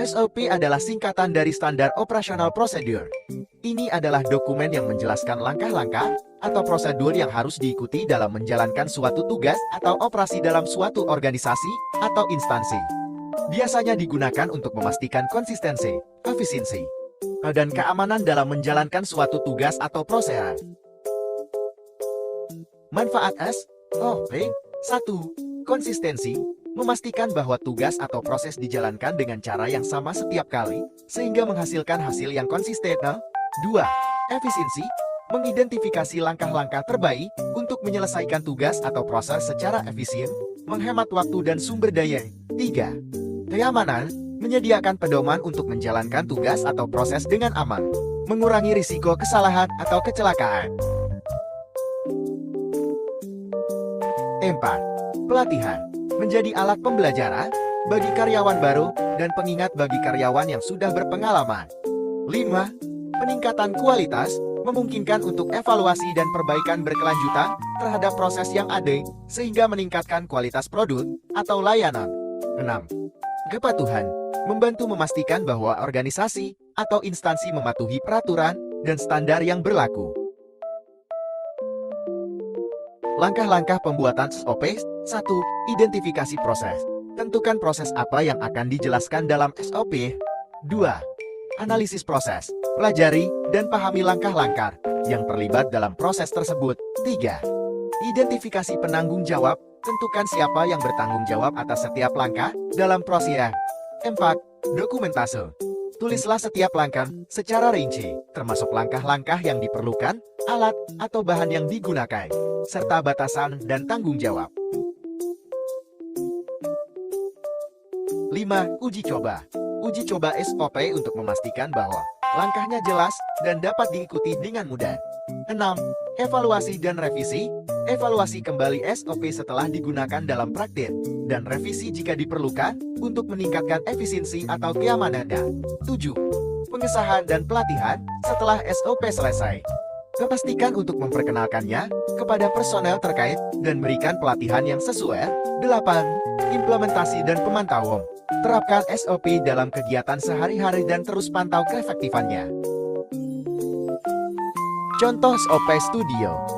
SOP adalah singkatan dari Standard Operational Procedure. Ini adalah dokumen yang menjelaskan langkah-langkah atau prosedur yang harus diikuti dalam menjalankan suatu tugas atau operasi dalam suatu organisasi atau instansi. Biasanya digunakan untuk memastikan konsistensi, efisiensi, dan keamanan dalam menjalankan suatu tugas atau proses. Manfaat SOP 1. Konsistensi. Memastikan bahwa tugas atau proses dijalankan dengan cara yang sama setiap kali, sehingga menghasilkan hasil yang konsisten. 2. Efisiensi. Mengidentifikasi langkah-langkah terbaik untuk menyelesaikan tugas atau proses secara efisien, menghemat waktu dan sumber daya. 3. Keamanan. Menyediakan pedoman untuk menjalankan tugas atau proses dengan aman, mengurangi risiko kesalahan atau kecelakaan. 4. Pelatihan. Menjadi alat pembelajaran bagi karyawan baru dan pengingat bagi karyawan yang sudah berpengalaman. 5. Peningkatan kualitas, memungkinkan untuk evaluasi dan perbaikan berkelanjutan terhadap proses yang ada, sehingga meningkatkan kualitas produk atau layanan. 6. Kepatuhan, membantu memastikan bahwa organisasi atau instansi mematuhi peraturan dan standar yang berlaku. Langkah-langkah pembuatan SOP. 1. Identifikasi proses. Tentukan proses apa yang akan dijelaskan dalam SOP. 2. Analisis proses. Pelajari dan pahami langkah-langkah yang terlibat dalam proses tersebut. 3. Identifikasi penanggung jawab. Tentukan siapa yang bertanggung jawab atas setiap langkah dalam proses. 4. Dokumentase. Tulislah setiap langkah secara rinci, termasuk langkah-langkah yang diperlukan, alat atau bahan yang digunakan, serta batasan dan tanggung jawab. 5. Uji coba. Uji coba SOP untuk memastikan bahwa langkahnya jelas dan dapat diikuti dengan mudah. 6. Evaluasi dan revisi. Evaluasi kembali SOP setelah digunakan dalam praktik, dan revisi jika diperlukan untuk meningkatkan efisiensi atau keamanan. 7. Pengesahan dan pelatihan setelah SOP selesai. Pastikan untuk memperkenalkannya kepada personel terkait dan berikan pelatihan yang sesuai. 8. Implementasi dan pemantauan. Terapkan SOP dalam kegiatan sehari-hari dan terus pantau keefektifannya. Contoh SOP Studio.